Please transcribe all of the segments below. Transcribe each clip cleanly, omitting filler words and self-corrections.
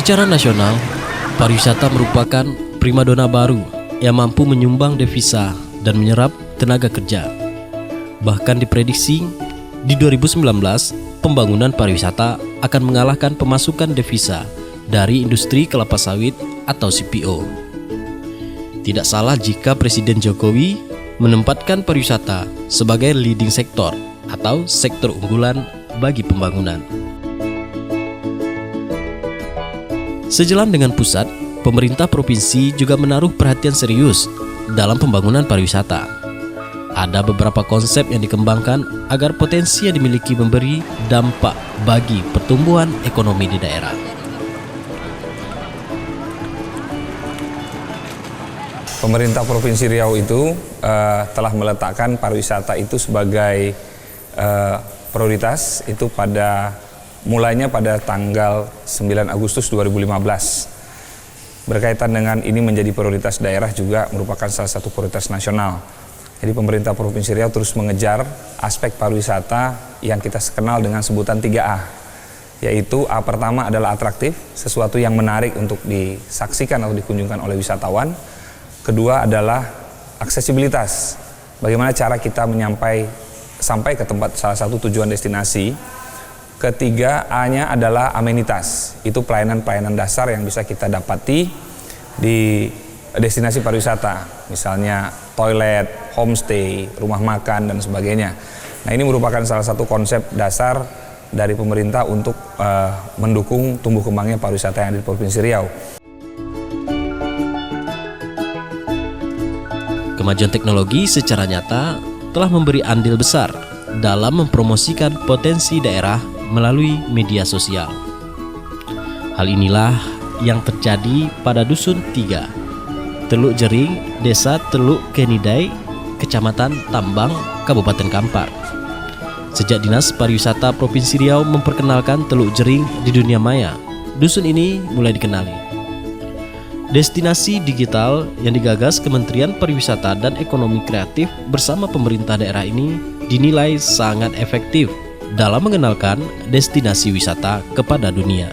Secara nasional, pariwisata merupakan primadona baru yang mampu menyumbang devisa dan menyerap tenaga kerja. Bahkan diprediksi di 2019, pembangunan pariwisata akan mengalahkan pemasukan devisa dari industri kelapa sawit atau CPO. Tidak salah jika Presiden Jokowi menempatkan pariwisata sebagai leading sektor atau sektor unggulan bagi pembangunan. Sejalan dengan pusat, pemerintah provinsi juga menaruh perhatian serius dalam pembangunan pariwisata. Ada beberapa konsep yang dikembangkan agar potensi yang dimiliki memberi dampak bagi pertumbuhan ekonomi di daerah. Pemerintah Provinsi Riau itu telah meletakkan pariwisata itu sebagai prioritas itu mulainya pada tanggal 9 Agustus 2015. Berkaitan dengan ini menjadi prioritas daerah juga merupakan salah satu prioritas nasional. Jadi pemerintah Provinsi Riau terus mengejar aspek pariwisata yang kita kenal dengan sebutan 3A. Yaitu A pertama adalah atraktif, sesuatu yang menarik untuk disaksikan atau dikunjungkan oleh wisatawan. Kedua adalah aksesibilitas. Bagaimana cara kita sampai ke tempat salah satu tujuan destinasi. Ketiga, A-nya adalah amenitas. Itu pelayanan-pelayanan dasar yang bisa kita dapati di destinasi pariwisata. Misalnya toilet, homestay, rumah makan, dan sebagainya. Nah, ini merupakan salah satu konsep dasar dari pemerintah untuk mendukung tumbuh kembangnya pariwisata yang ada di Provinsi Riau. Kemajuan teknologi secara nyata telah memberi andil besar dalam mempromosikan potensi daerah melalui media sosial. Hal inilah yang terjadi pada Dusun 3, Teluk Jering, Desa Teluk Kenidai, Kecamatan Tambang, Kabupaten Kampar. Sejak Dinas Pariwisata Provinsi Riau memperkenalkan Teluk Jering di dunia maya, dusun ini mulai dikenali. Destinasi digital yang digagas Kementerian Pariwisata dan Ekonomi Kreatif bersama pemerintah daerah ini dinilai sangat efektif dalam mengenalkan destinasi wisata kepada dunia.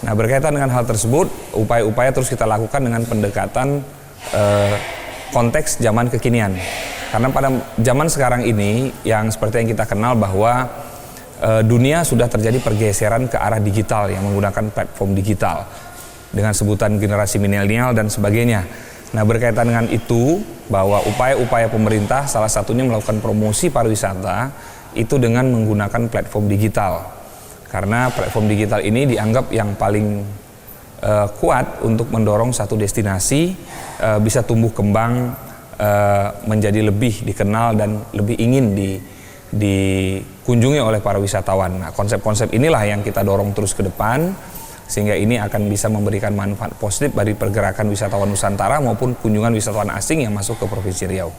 Nah, berkaitan dengan hal tersebut, upaya-upaya terus kita lakukan dengan pendekatan konteks zaman kekinian. Karena pada zaman sekarang ini, yang seperti yang kita kenal bahwa dunia sudah terjadi pergeseran ke arah digital yang menggunakan platform digital dengan sebutan generasi milenial dan sebagainya. Nah, berkaitan dengan itu, bahwa upaya-upaya pemerintah salah satunya melakukan promosi pariwisata itu dengan menggunakan platform digital. Karena platform digital ini dianggap yang paling kuat untuk mendorong satu destinasi bisa tumbuh kembang menjadi lebih dikenal dan lebih ingin dikunjungi oleh para wisatawan. Nah, konsep-konsep inilah yang kita dorong terus ke depan, sehingga ini akan bisa memberikan manfaat positif bagi pergerakan wisatawan Nusantara maupun kunjungan wisatawan asing yang masuk ke Provinsi Riau.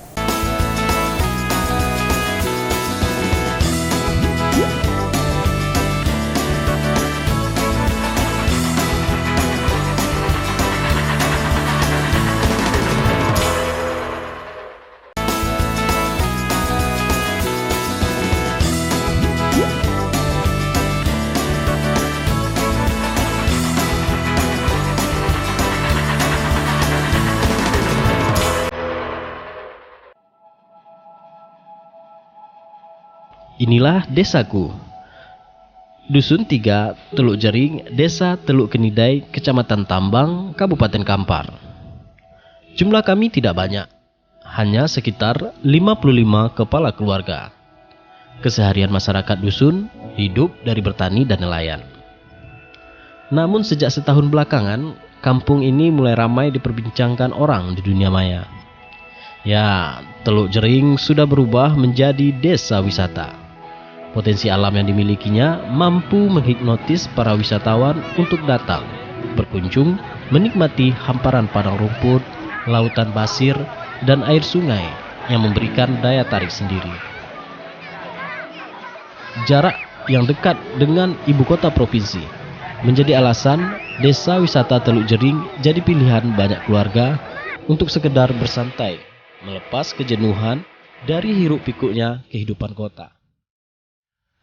Inilah desaku. Dusun 3, Teluk Jering, Desa Teluk Kenidai, Kecamatan Tambang, Kabupaten Kampar. Jumlah kami tidak banyak, hanya sekitar 55 kepala keluarga. Keseharian masyarakat dusun hidup dari bertani dan nelayan. Namun sejak setahun belakangan, kampung ini mulai ramai diperbincangkan orang di dunia maya. Ya, Teluk Jering sudah berubah menjadi desa wisata. Potensi alam yang dimilikinya mampu menghipnotis para wisatawan untuk datang, berkunjung, menikmati hamparan padang rumput, lautan pasir, dan air sungai yang memberikan daya tarik sendiri. Jarak yang dekat dengan ibu kota provinsi menjadi alasan desa wisata Teluk Jering jadi pilihan banyak keluarga untuk sekedar bersantai, melepas kejenuhan dari hiruk pikuknya kehidupan kota.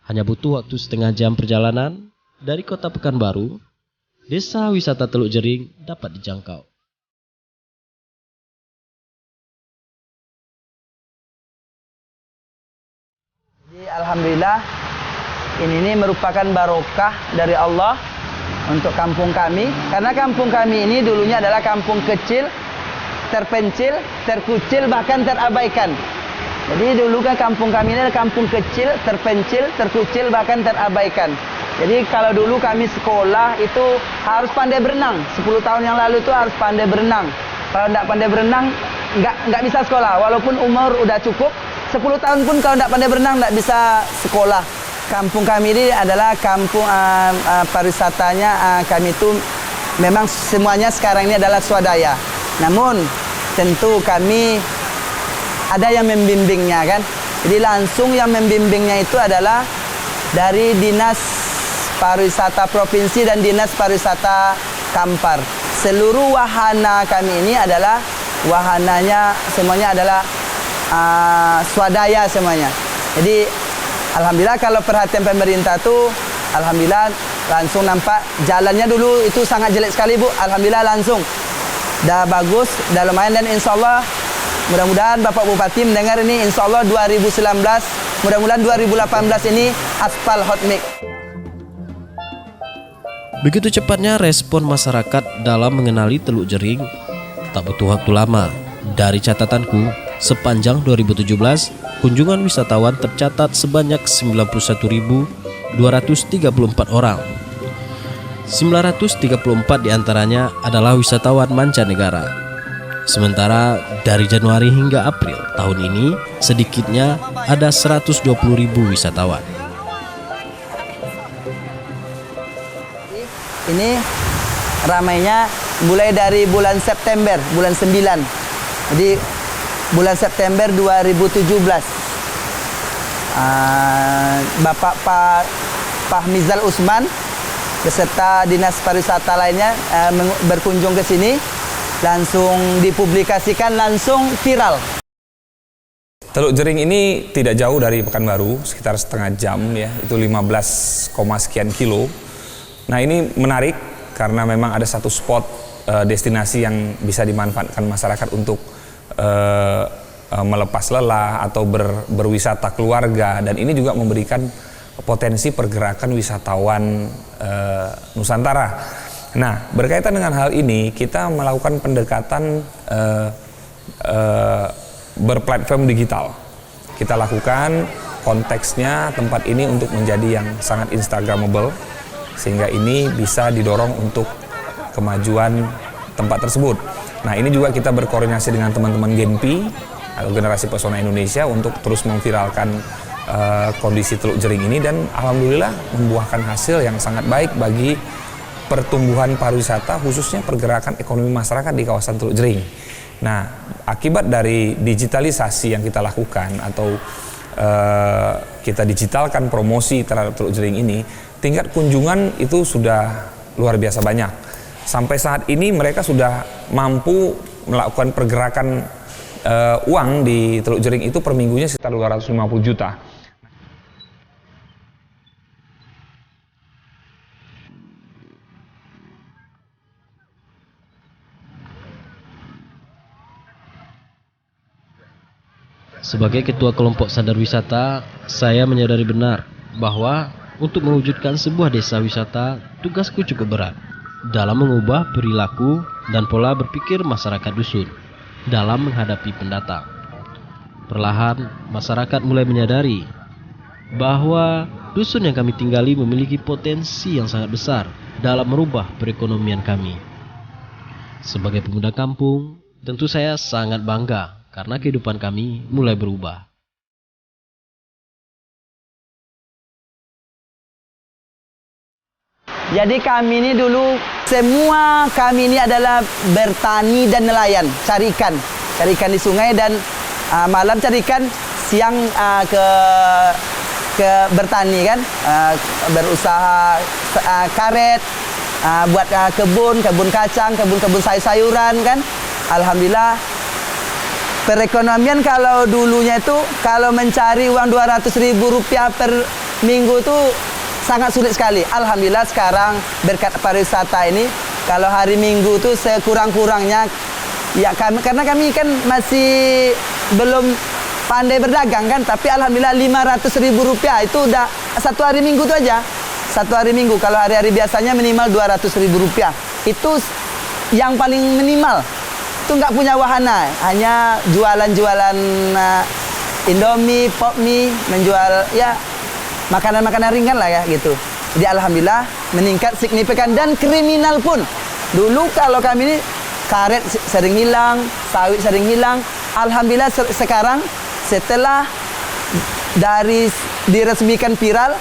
Hanya butuh waktu setengah jam perjalanan, Dari kota Pekanbaru, desa wisata Teluk Jering dapat dijangkau. Jadi alhamdulillah ini merupakan barokah dari Allah untuk kampung kami. Karena kampung kami ini dulunya adalah kampung kecil, terpencil, terkucil, bahkan terabaikan. Jadi dulu kan kampung kami ini adalah kampung kecil, terpencil, terkucil, bahkan terabaikan. Jadi kalau dulu kami sekolah itu harus pandai berenang. 10 tahun yang lalu itu harus pandai berenang. Kalau tidak pandai berenang, nggak bisa sekolah. Walaupun umur udah cukup, 10 tahun pun kalau tidak pandai berenang tidak bisa sekolah. Kampung kami ini adalah kampung pariwisatanya kami itu memang semuanya sekarang ini adalah swadaya. Namun tentu kami ada yang membimbingnya kan. Jadi langsung yang membimbingnya itu adalah dari Dinas Pariwisata Provinsi dan Dinas Pariwisata Kampar. Seluruh wahana kami ini adalah wahananya semuanya adalah swadaya semuanya. Jadi alhamdulillah kalau perhatian pemerintah tuh alhamdulillah langsung nampak jalannya dulu itu sangat jelek sekali Bu. Alhamdulillah langsung dah bagus, dah lumayan dan insya Allah mudah-mudahan Bapak Bupati mendengar ini insya Allah 2019 mudah-mudahan 2018 ini aspal hot mix. Begitu cepatnya respon masyarakat dalam mengenali Teluk Jering, tak butuh waktu lama. Dari catatanku, sepanjang 2017, kunjungan wisatawan tercatat sebanyak 91.234 orang. 934 diantaranya adalah wisatawan mancanegara. Sementara dari Januari hingga April tahun ini, sedikitnya ada 120.000 wisatawan. Ini ramainya mulai dari bulan September, bulan 9. Jadi bulan September 2017 Bapak Pak Mizal Usman beserta Dinas Pariwisata lainnya berkunjung ke sini, langsung dipublikasikan, langsung viral. Teluk Jering ini tidak jauh dari Pekanbaru, sekitar setengah jam ya, itu 15, sekian kilo. Nah ini menarik karena memang ada satu spot destinasi yang bisa dimanfaatkan masyarakat untuk melepas lelah atau berwisata keluarga, dan ini juga memberikan potensi pergerakan wisatawan Nusantara. Nah berkaitan dengan hal ini kita melakukan pendekatan berplatform digital. Kita lakukan konteksnya tempat ini untuk menjadi yang sangat instagramable, sehingga ini bisa didorong untuk kemajuan tempat tersebut. Nah ini juga kita berkoordinasi dengan teman-teman Genpi atau Generasi Pesona Indonesia untuk terus memviralkan kondisi Teluk Jering ini, dan alhamdulillah membuahkan hasil yang sangat baik bagi pertumbuhan pariwisata, khususnya pergerakan ekonomi masyarakat di kawasan Teluk Jering. Nah akibat dari digitalisasi yang kita lakukan atau kita digitalkan promosi terhadap Teluk Jering ini, tingkat kunjungan itu sudah luar biasa banyak. Sampai saat ini mereka sudah mampu melakukan pergerakan uang di Teluk Jering itu per minggunya sekitar 250 juta. Sebagai ketua kelompok sadar wisata, saya menyadari benar bahwa untuk mewujudkan sebuah desa wisata, tugasku cukup berat dalam mengubah perilaku dan pola berpikir masyarakat dusun dalam menghadapi pendatang. Perlahan, masyarakat mulai menyadari bahwa dusun yang kami tinggali memiliki potensi yang sangat besar dalam merubah perekonomian kami. Sebagai pemuda kampung, tentu saya sangat bangga karena kehidupan kami mulai berubah. Jadi kami ini dulu, semua kami ini adalah bertani dan nelayan, cari ikan di sungai, dan malam cari ikan, siang ke bertani kan, berusaha karet, buat kebun kacang, kebun sayuran kan. Alhamdulillah perekonomian kalau dulunya itu kalau mencari uang 200.000 rupiah per minggu itu sangat sulit sekali. Alhamdulillah sekarang berkat pariwisata ini, kalau hari Minggu tuh sekurang-kurangnya ya karena kami kan masih belum pandai berdagang kan, tapi alhamdulillah Rp500.000 itu udah satu hari Minggu tuh aja. Satu hari Minggu, kalau hari-hari biasanya minimal Rp200.000. Itu yang paling minimal. Itu nggak punya wahana, hanya jualan-jualan Indomie, pop mie, menjual ya makanan-makanan ringan lah ya gitu. Jadi alhamdulillah meningkat signifikan. Dan kriminal pun, dulu kalau kami ini karet sering hilang, sawit sering hilang. Alhamdulillah sekarang setelah dari diresmikan viral,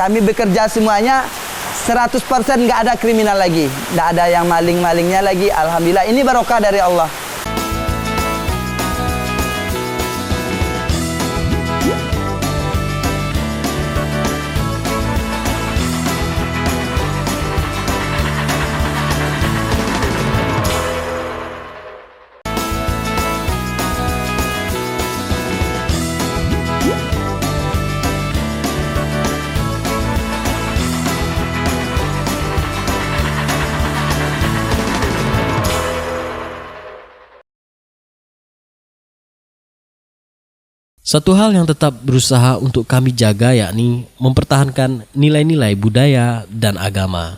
kami bekerja semuanya 100% nggak ada kriminal lagi, nggak ada yang maling-malingnya lagi. Alhamdulillah, ini barokah dari Allah. Satu hal yang tetap berusaha untuk kami jaga yakni mempertahankan nilai-nilai budaya dan agama.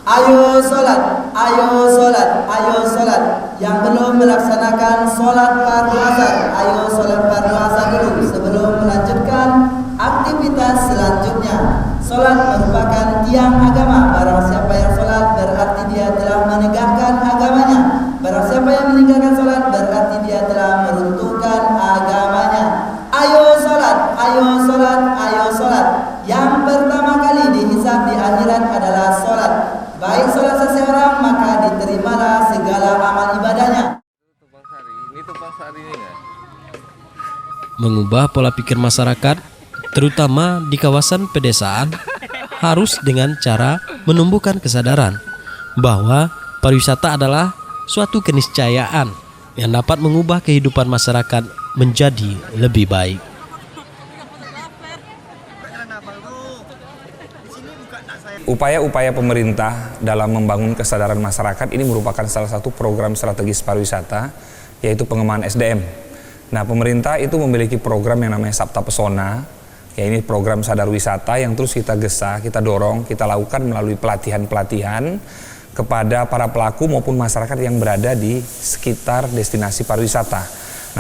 Ayo sholat, ayo sholat, ayo sholat. Yang belum melaksanakan sholat fardu asar, ayo sholat fardu asar dulu sebelum melanjutkan aktivitas selanjutnya. Sholat merupakan tiang agama. Barang siapa yang sholat berarti dia telah menegakkan agamanya. Barang siapa yang meninggalkan sholat berarti dia telah meruntuhkan agamanya. Ayo sholat, ayo sholat, ayo sholat. Yang pertama kali dihisab di akhirat adalah sholat. Baik sholat seseorang maka diterimalah segala amal ibadahnya. Mengubah pola pikir masyarakat, terutama di kawasan pedesaan, harus dengan cara menumbuhkan kesadaran bahwa pariwisata adalah suatu keniscayaan yang dapat mengubah kehidupan masyarakat menjadi lebih baik. Upaya-upaya pemerintah dalam membangun kesadaran masyarakat ini merupakan salah satu program strategis pariwisata, yaitu pengembangan SDM. Nah, pemerintah itu memiliki program yang namanya Sabta Pesona, ya ini program sadar wisata yang terus kita gesa, kita dorong, kita lakukan melalui pelatihan-pelatihan kepada para pelaku maupun masyarakat yang berada di sekitar destinasi pariwisata.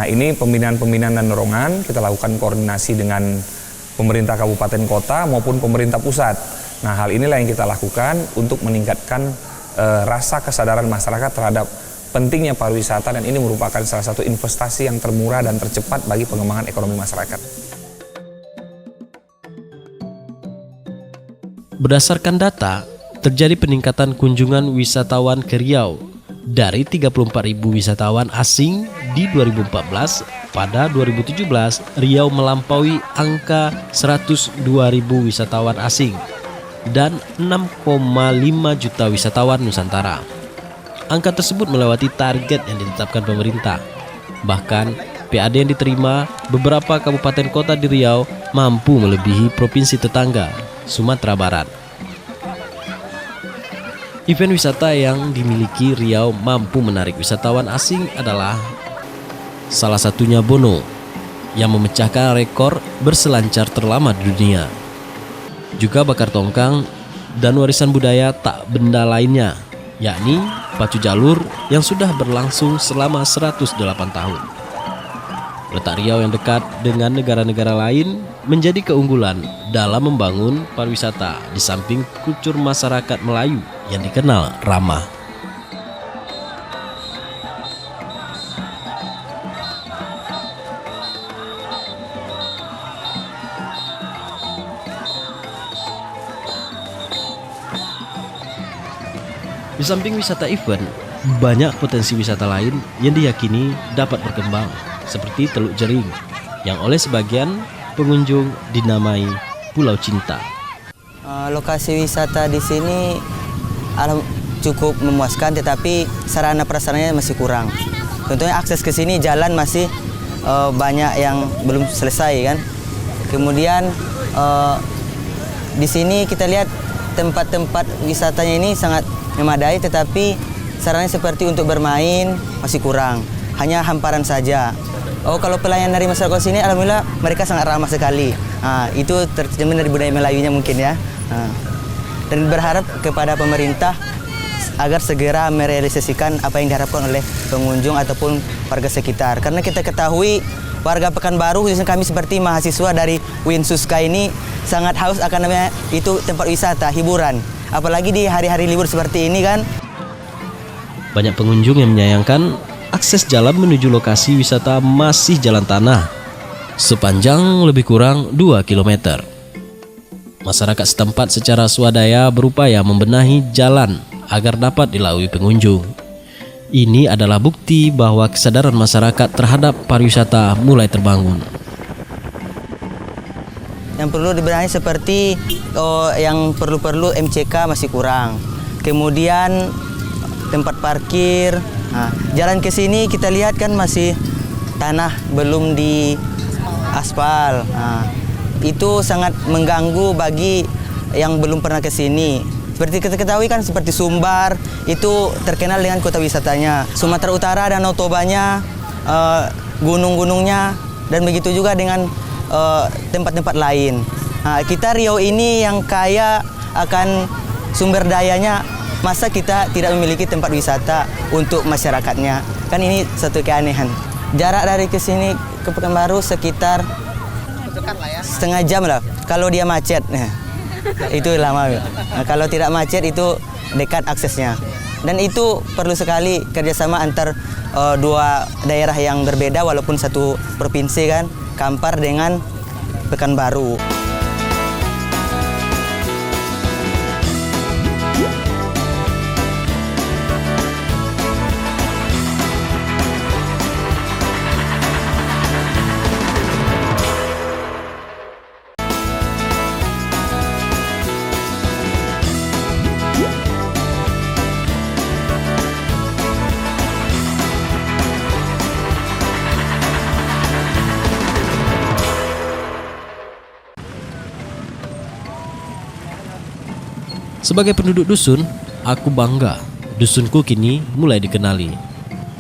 Nah, ini pembinaan-pembinaan dan dorongan kita lakukan koordinasi dengan pemerintah kabupaten kota maupun pemerintah pusat. Nah, hal inilah yang kita lakukan untuk meningkatkan rasa kesadaran masyarakat terhadap pentingnya pariwisata, dan ini merupakan salah satu investasi yang termurah dan tercepat bagi pengembangan ekonomi masyarakat. Berdasarkan data, terjadi peningkatan kunjungan wisatawan ke Riau dari 34.000 wisatawan asing di 2014. Pada 2017, Riau melampaui angka 102.000 wisatawan asing dan 6,5 juta wisatawan Nusantara. Angka tersebut melewati target yang ditetapkan pemerintah. Bahkan, PAD yang diterima beberapa kabupaten kota di Riau mampu melebihi provinsi tetangga, Sumatera Barat. Event wisata yang dimiliki Riau mampu menarik wisatawan asing adalah salah satunya Bono, yang memecahkan rekor berselancar terlama di dunia. Juga bakar tongkang dan warisan budaya tak benda lainnya, yakni pacu jalur yang sudah berlangsung selama 108 tahun. Letak Riau yang dekat dengan negara-negara lain menjadi keunggulan dalam membangun pariwisata di samping kultur masyarakat Melayu yang dikenal ramah. Di samping wisata event, banyak potensi wisata lain yang diyakini dapat berkembang, seperti Teluk Jering, yang oleh sebagian pengunjung dinamai Pulau Cinta. Lokasi wisata di sini cukup memuaskan, tetapi sarana prasarananya masih kurang. Contohnya akses ke sini, jalan masih banyak yang belum selesai kan. Kemudian Di sini kita lihat tempat-tempat wisatanya ini sangat memadai, tetapi sarana seperti untuk bermain masih kurang. Hanya hamparan saja. Oh, kalau pelayan dari masyarakat sini, alhamdulillah mereka sangat ramah sekali. Itu tercermin dari budaya Melayunya mungkin ya. Dan berharap kepada pemerintah agar segera merealisasikan apa yang diharapkan oleh pengunjung ataupun warga sekitar. Karena kita ketahui warga Pekanbaru, khususnya kami seperti mahasiswa dari UIN Suska ini sangat haus akan namanya itu tempat wisata, hiburan. Apalagi di hari-hari libur seperti ini kan. Banyak pengunjung yang menyayangkan akses jalan menuju lokasi wisata masih jalan tanah sepanjang lebih kurang 2 km. Masyarakat setempat secara swadaya berupaya membenahi jalan agar dapat dilalui pengunjung. Ini adalah bukti bahwa kesadaran masyarakat terhadap pariwisata mulai terbangun. Yang perlu dibenahi seperti yang perlu MCK masih kurang. Kemudian tempat parkir. Jalan ke sini kita lihat kan masih tanah, belum di aspal. Itu sangat mengganggu bagi yang belum pernah ke sini. Seperti kita ketahui kan, seperti Sumbar itu terkenal dengan kota wisatanya. Sumatera Utara Danau Tobanya, gunung-gunungnya, dan begitu juga dengan tempat-tempat lain. Kita Riau ini yang kaya akan sumber dayanya, masa kita tidak memiliki tempat wisata untuk masyarakatnya? Kan ini satu keanehan. Jarak dari ke sini ke Pekanbaru sekitar setengah jam lah. Kalau dia macet, itu lama. Kalau tidak macet itu dekat aksesnya. Dan itu perlu sekali kerjasama antar dua daerah yang berbeda walaupun satu provinsi kan, Kampar dengan Pekanbaru. Sebagai penduduk dusun, aku bangga dusunku kini mulai dikenali.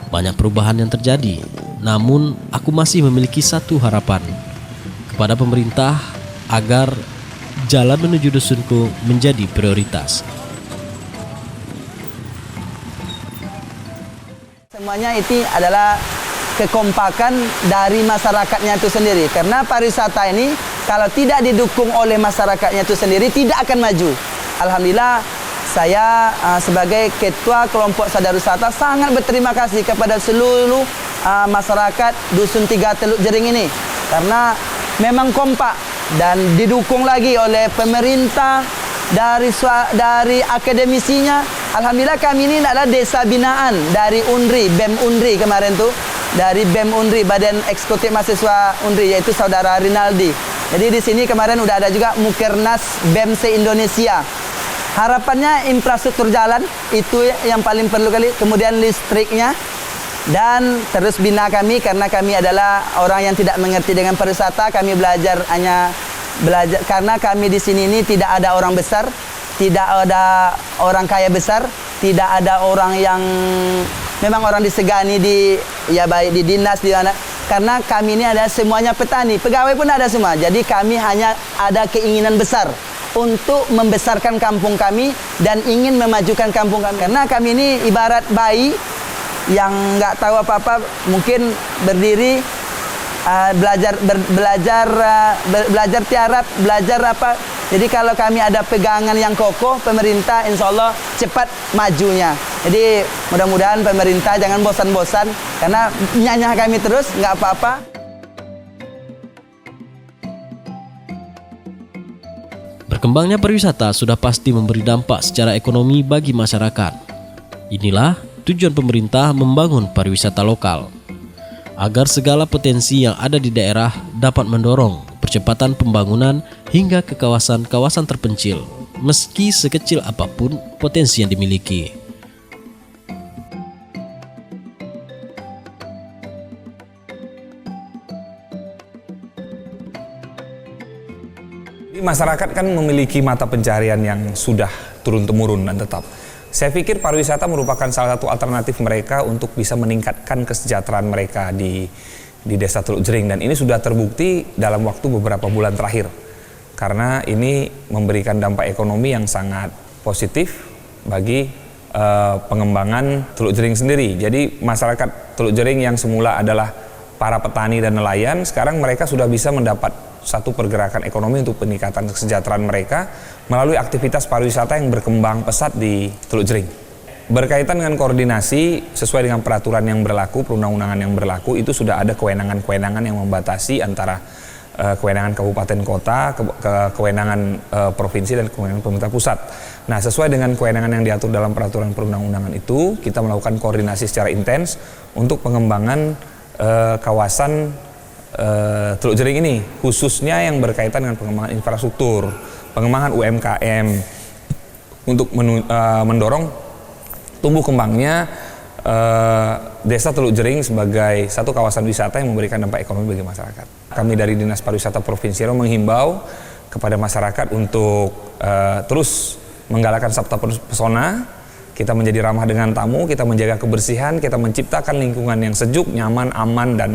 Banyak perubahan yang terjadi, namun aku masih memiliki satu harapan kepada pemerintah agar jalan menuju dusunku menjadi prioritas. Semuanya itu adalah kekompakan dari masyarakatnya itu sendiri. Karena pariwisata ini kalau tidak didukung oleh masyarakatnya itu sendiri tidak akan maju. Alhamdulillah saya sebagai ketua kelompok sadar wisata sangat berterima kasih kepada seluruh masyarakat Dusun 3 Teluk Jering ini. Karena memang kompak dan didukung lagi oleh pemerintah, dari akademisinya. Alhamdulillah kami ini adalah desa binaan dari UNRI, BEM UNRI kemarin tuh. Dari BEM UNRI, Badan Eksekutif Mahasiswa UNRI, yaitu saudara Rinaldi. Jadi di sini kemarin udah ada juga Mukernas BEM se-Indonesia. Harapannya infrastruktur jalan itu yang paling perlu kali, kemudian listriknya, dan terus bina kami karena kami adalah orang yang tidak mengerti dengan pariwisata. Kami belajar karena kami di sini ini tidak ada orang besar, tidak ada orang kaya besar, tidak ada orang yang memang orang disegani baik di dinas di mana. Karena kami ini adalah semuanya petani, pegawai pun ada semua. Jadi kami hanya ada keinginan besar untuk membesarkan kampung kami dan ingin memajukan kampung kami. Karena kami ini ibarat bayi yang nggak tahu apa-apa, mungkin berdiri, belajar tiarap, belajar apa. Jadi kalau kami ada pegangan yang kokoh, pemerintah insya Allah cepat majunya. Jadi mudah-mudahan pemerintah jangan bosan-bosan, karena nyanyah kami terus, nggak apa-apa. Berkembangnya pariwisata sudah pasti memberi dampak secara ekonomi bagi masyarakat. Inilah tujuan pemerintah membangun pariwisata lokal, agar segala potensi yang ada di daerah dapat mendorong percepatan pembangunan hingga ke kawasan-kawasan terpencil, meski sekecil apapun potensi yang dimiliki. Masyarakat kan memiliki mata pencarian yang sudah turun-temurun dan tetap. Saya pikir pariwisata merupakan salah satu alternatif mereka untuk bisa meningkatkan kesejahteraan mereka di Desa Teluk Jering, dan ini sudah terbukti dalam waktu beberapa bulan terakhir. Karena ini memberikan dampak ekonomi yang sangat positif bagi pengembangan Teluk Jering sendiri. Jadi masyarakat Teluk Jering yang semula adalah para petani dan nelayan, sekarang mereka sudah bisa mendapat satu pergerakan ekonomi untuk peningkatan kesejahteraan mereka melalui aktivitas pariwisata yang berkembang pesat di Teluk Jering. Berkaitan dengan koordinasi sesuai dengan peraturan yang berlaku, perundang-undangan yang berlaku, itu sudah ada kewenangan-kewenangan yang membatasi antara kewenangan kabupaten kota, kewenangan provinsi, dan kewenangan pemerintah pusat. Nah, sesuai dengan kewenangan yang diatur dalam peraturan perundang-undangan itu, kita melakukan koordinasi secara intens untuk pengembangan kawasan Teluk Jering ini, khususnya yang berkaitan dengan pengembangan infrastruktur, pengembangan UMKM, untuk mendorong tumbuh kembangnya Desa Teluk Jering sebagai satu kawasan wisata yang memberikan dampak ekonomi bagi masyarakat. Kami dari Dinas Pariwisata Provinsi Riau menghimbau kepada masyarakat untuk terus menggalakkan sabta pesona. Kita menjadi ramah dengan tamu, kita menjaga kebersihan, kita menciptakan lingkungan yang sejuk, nyaman, aman, dan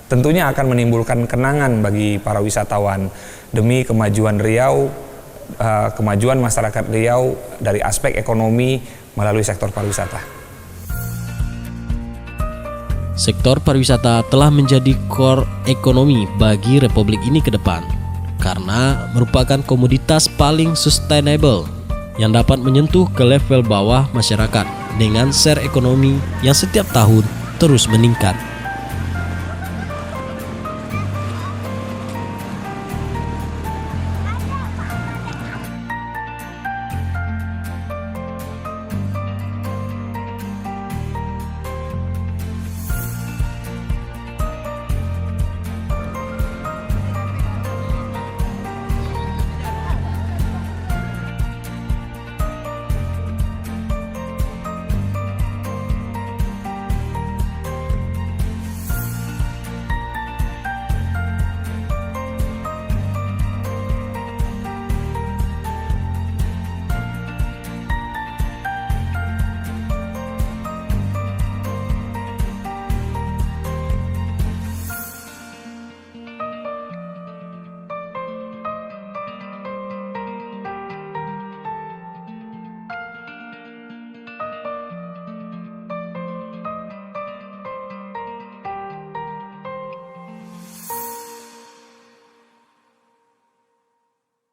tentunya akan menimbulkan kenangan bagi para wisatawan demi kemajuan Riau, kemajuan masyarakat Riau dari aspek ekonomi melalui sektor pariwisata. Sektor pariwisata telah menjadi core ekonomi bagi Republik ini ke depan karena merupakan komoditas paling sustainable yang dapat menyentuh ke level bawah masyarakat dengan share ekonomi yang setiap tahun terus meningkat.